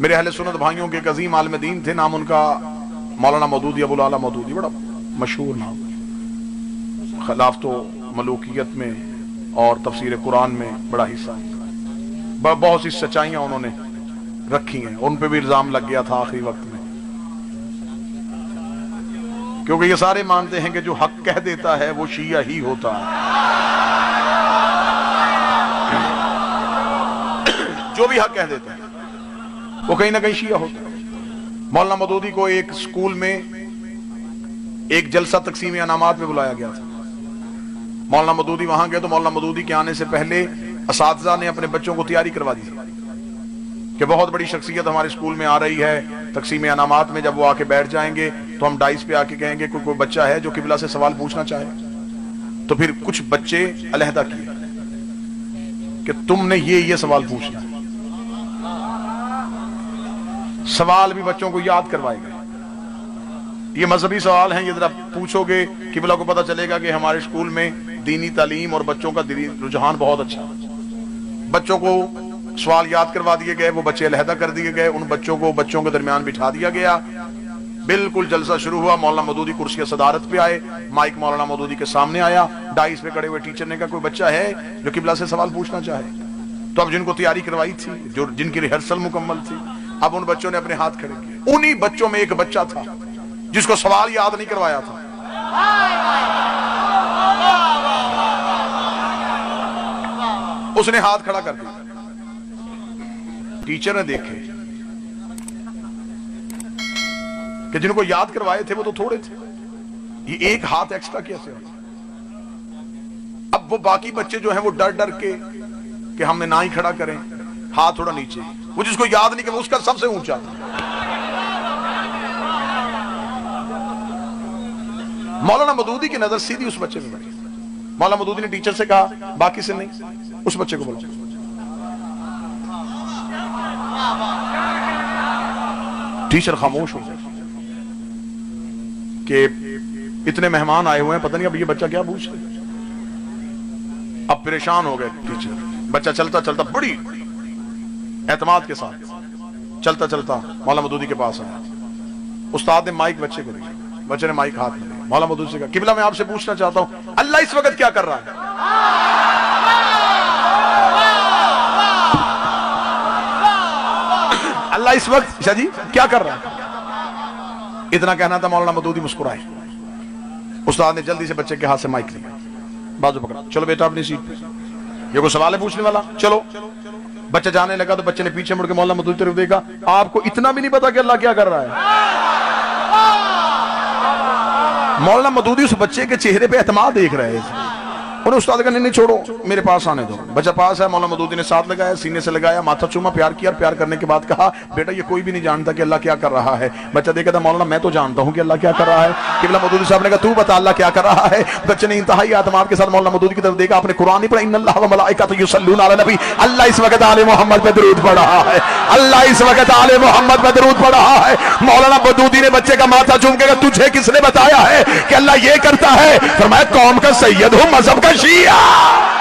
میرے اہل سنت بھائیوں کے ایک عظیم عالم دین تھے، نام ان کا مولانا مودودی، ابو العالی مودودی، بڑا مشہور نام، خلافت و ملوکیت میں اور تفسیر قرآن میں بڑا حصہ، بہت سی سچائیاں انہوں نے رکھی ہیں، ان پہ بھی الزام لگ گیا تھا آخری وقت میں، کیونکہ یہ سارے مانتے ہیں کہ جو حق کہہ دیتا ہے وہ شیعہ ہی ہوتا ہے، جو بھی حق کہہ دیتا ہے وہ کہیں نہ کہیں شیعہ ہوتا ہے۔ مولانا مودودی کو ایک سکول میں ایک جلسہ تقسیم انعامات میں بلایا گیا تھا، مولانا مودودی وہاں گئے تو مولانا مودودی کے آنے سے پہلے اساتذہ نے اپنے بچوں کو تیاری کروا دی کہ بہت بڑی شخصیت ہمارے اسکول میں آ رہی ہے، تقسیم انعامات میں جب وہ آ کے بیٹھ جائیں گے تو ہم ڈائس پہ آ کے کہیں گے کوئی بچہ ہے جو قبلہ سے سوال پوچھنا چاہے، تو پھر کچھ بچے علیحدہ کیے کہ تم نے یہ سوال پوچھنا ہے، سوال بھی بچوں کو یاد کروائے گئے، یہ مذہبی سوال ہیں، یہ ذرا پوچھو گے قبلہ کو پتہ چلے گا کہ ہمارے اسکول میں دینی تعلیم اور بچوں کا دینی رجحان بہت اچھا ہے۔ بچوں کو سوال یاد کروا دیے گئے، وہ بچے علیحدہ کر دیے گئے، ان بچوں کو بچوں کے درمیان بٹھا دیا گیا، بالکل جلسہ شروع ہوا، مولانا مودودی کرسی صدارت پہ آئے، مائک مولانا مودودی کے سامنے آیا، ڈائس پہ کھڑے ہوئے ٹیچر نے کہا کوئی بچہ ہے جو قبلہ سے سوال پوچھنا چاہے، تو اب جن کو تیاری کروائی تھی، جن کی ریہرسل مکمل تھی، اب ان بچوں نے اپنے ہاتھ کھڑے کیے، انہی بچوں میں ایک بچہ تھا جس کو سوال یاد نہیں کروایا تھا، اس نے ہاتھ کھڑا کر دیا، ٹیچر نے دیکھے کہ جن کو یاد کروائے تھے وہ تو تھوڑے تھے، یہ ایک ہاتھ ایکسٹرا کیسے ہو؟ اب وہ باقی بچے جو ہیں وہ ڈر کے کہ ہم نے نہ ہی کھڑا کریں، ہاتھ تھوڑا نیچے، وہ جس کو یاد نہیں کہ وہ اس کا سب سے اونچا، مولانا مودودی کی نظر سیدھی اس بچے میں پڑی، مولانا مودودی نے ٹیچر سے کہا باقی سے نہیں، اس بچے کو بولا، ٹیچر خاموش ہو گئے کہ اتنے مہمان آئے ہوئے ہیں، پتہ نہیں اب یہ بچہ کیا پوچھ رہے، اب پریشان ہو گئے ٹیچر، بچہ چلتا چلتا بڑی اعتماد کے ساتھ چلتا چلتا مولانا مودودی کے پاس آیا، استاد نے مائک بچے کو دیا، بچے نے مائک ہاتھ میں لیا، مولانا مودودی سے کہا قبلہ میں آپ سے پوچھنا چاہتا ہوں اللہ اس وقت کیا کر رہا ہے؟ اللہ اس وقت شاہ جی کیا کر رہا ہے؟ اتنا کہنا تھا، مولانا مودودی مسکرائے، استاد نے جلدی سے بچے کے ہاتھ سے مائک لیا، بازو پکڑا، چلو بیٹا اپنی سیٹ پہ، یہ کوئی سوال ہے پوچھنے والا، چلو، بچہ جانے لگا تو بچے نے پیچھے مڑ کے مولانا مودودی طرف دیکھا، آپ کو اتنا بھی نہیں پتا کہ اللہ کیا کر رہا ہے؟ مولانا مودودی اس بچے کے چہرے پہ اعتماد دیکھ رہے تھے، انہوں استاد کہا نہیں چھوڑو میرے پاس آنے دو، بچہ پاس ہے، مولانا مودودی نے ساتھ لگایا، سینے سے لگایا، ماتھا چوما، پیار کیا، اور پیار کرنے کے بعد کہا بیٹا یہ کوئی بھی نہیں جانتا کہ اللہ کیا کر رہا ہے، بچہ دیکھا تھا مولانا میں تو جانتا ہوں کہ اللہ کیا کر رہا ہے، قبلہ مودودی صاحب نے کہا تو بتا اللہ کیا کر رہا ہے، بچے نے انتہائی اعتماد کے ساتھ مولانا مودودی کی طرف دیکھا، آپ نے قرآن نہیں پڑھا ان اللہ و ملائکۃ یصلون علی النبی، اللہ اس وقت آل محمد پہ درود پڑھ رہا ہے، اللہ اس وقت آل محمد پہ درود پڑھ رہا ہے، مولانا مودودی نے بچے کا ماتھا چوم کے کہا تجھے کس نے بتایا ہے کہ اللہ یہ کرتا ہے؟ فرمایا قوم کا سید ہوں، مذہب کا شیعہ،